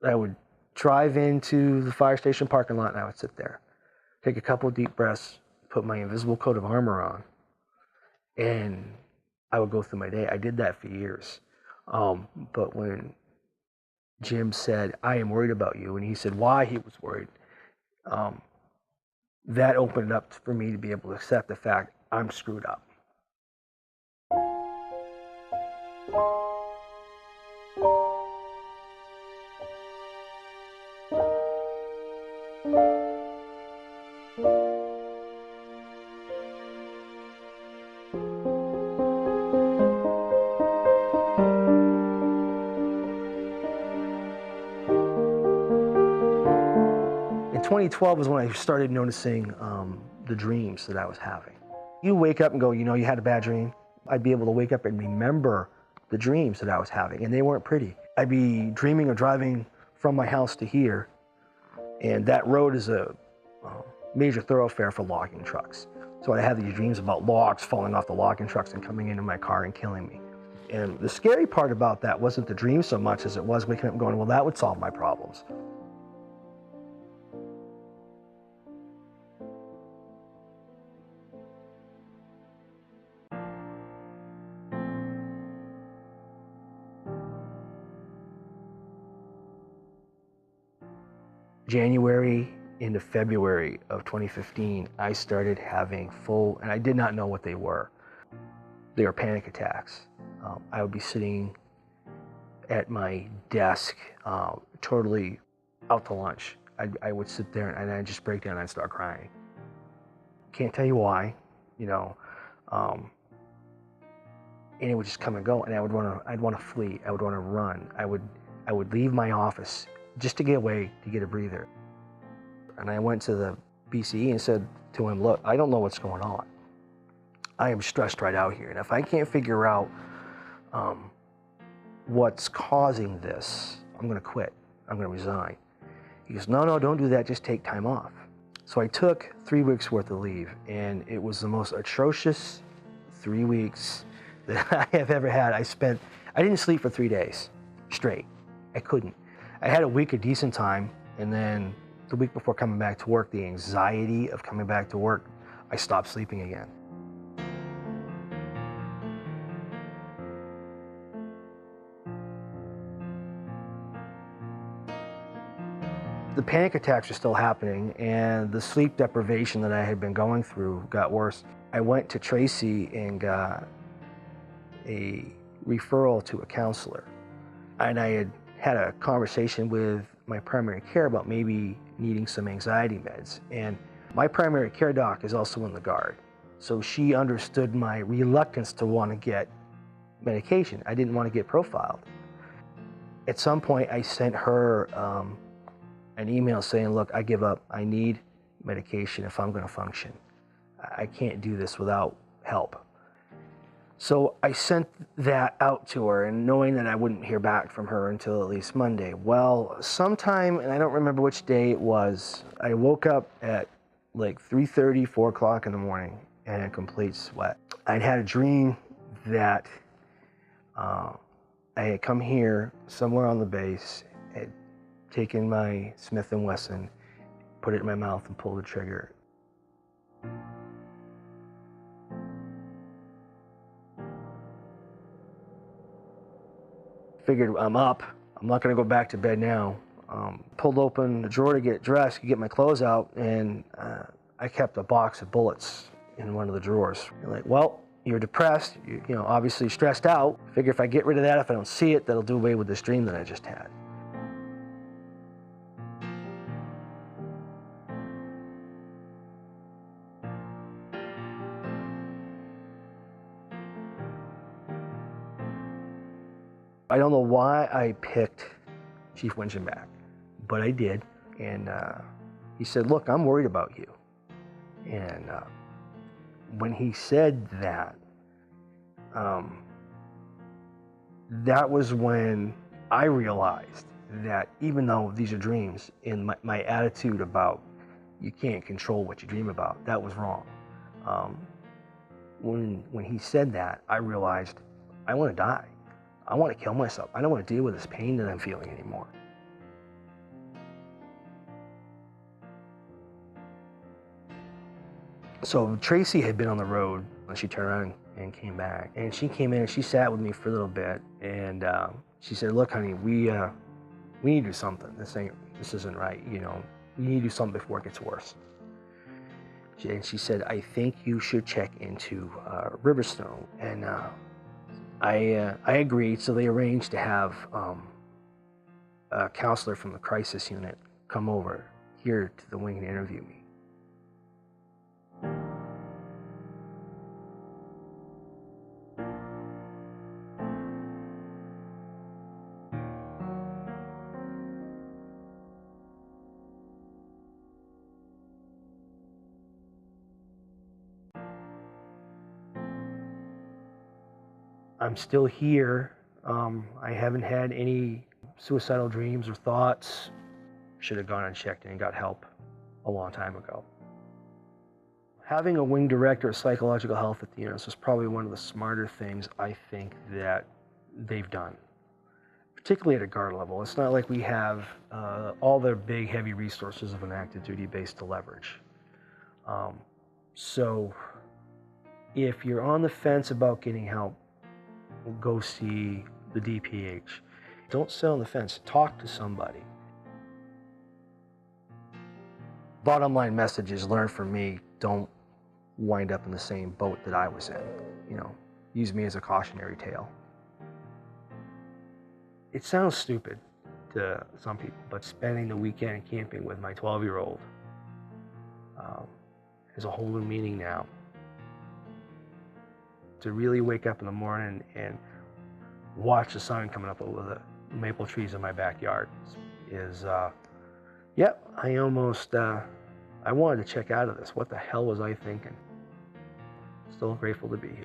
I would drive into the fire station parking lot and I would sit there, take a couple of deep breaths, put my invisible coat of armor on, and I would go through my day. I did that for years. But when Jim said, "I am worried about you," and he said why he was worried, that opened it up for me to be able to accept the fact I'm screwed up. In 2012 was when I started noticing the dreams that I was having. You wake up and go, you know, you had a bad dream. I'd be able to wake up and remember the dreams that I was having, and they weren't pretty. I'd be dreaming of driving from my house to here, and that road is a major thoroughfare for logging trucks. So I had these dreams about logs falling off the logging trucks and coming into my car and killing me. And the scary part about that wasn't the dream so much as it was waking up and going, well, that would solve my problems. January into February of 2015, I started having full, and I did not know what they were. They were panic attacks. I would be sitting at my desk, totally out to lunch. I would sit there and I'd just break down and I'd start crying. Can't tell you why, you know, and it would just come and go, and I'd want to flee. I would want to run. I would leave my office just to get away, to get a breather. And I went to the BCE and said to him, look, I don't know what's going on. I am stressed right out here. And if I can't figure out what's causing this, I'm going to quit. I'm going to resign. He goes, no, don't do that. Just take time off. So I took 3 weeks worth of leave, and it was the most atrocious 3 weeks that I have ever had. I didn't sleep for 3 days straight. I couldn't. I had a week of decent time, and then the week before coming back to work, the anxiety of coming back to work, I stopped sleeping again. The panic attacks were still happening, and the sleep deprivation that I had been going through got worse. I went to Tracy and got a referral to a counselor, and I had a conversation with my primary care about maybe needing some anxiety meds. And my primary care doc is also in the Guard, so she understood my reluctance to want to get medication. I didn't want to get profiled. At some point, I sent her an email saying, look, I give up. I need medication if I'm going to function. I can't do this without help. So I sent that out to her, and knowing that I wouldn't hear back from her until at least Monday. Well, sometime, and I don't remember which day it was, I woke up at like 3:30, 4 o'clock in the morning in a complete sweat. I'd had a dream that I had come here somewhere on the base, had taken my Smith & Wesson, put it in my mouth and pulled the trigger. Figured I'm up, I'm not gonna go back to bed now. Pulled open the drawer to get dressed, to get my clothes out, and I kept a box of bullets in one of the drawers. You're like, well, you're depressed, you know, obviously stressed out. Figure if I get rid of that, if I don't see it, that'll do away with this dream that I just had. I don't know why I picked Chief Winchenbach, but I did. And he said, look, I'm worried about you. And when he said that, that was when I realized that even though these are dreams, and my attitude about you can't control what you dream about, that was wrong. When he said that, I realized I want to die. I want to kill myself. I don't want to deal with this pain that I'm feeling anymore. So Tracy had been on the road, and she turned around and came back. And she came in and she sat with me for a little bit, and she said, "Look, honey, we need to do something. This isn't right. You know, we need to do something before it gets worse." And she said, "I think you should check into Riverstone." And I agreed. So they arranged to have a counselor from the crisis unit come over here to the wing and interview me. I'm still here. I haven't had any suicidal dreams or thoughts. Should have gone and checked in and got help a long time ago. Having a wing director of psychological health at the unit was probably one of the smarter things I think that they've done, particularly at a guard level. It's not like we have all the big heavy resources of an active duty base to leverage. So if you're on the fence about getting help, go see the DPH. Don't sit on the fence, talk to somebody. Bottom line message is, learn from me. Don't wind up in the same boat that I was in. You know, use me as a cautionary tale. It sounds stupid to some people, but spending the weekend camping with my 12-year-old has a whole new meaning now. To really wake up in the morning and watch the sun coming up over the maple trees in my backyard is, yep, I almost, I wanted to check out of this. What the hell was I thinking? Still grateful to be here.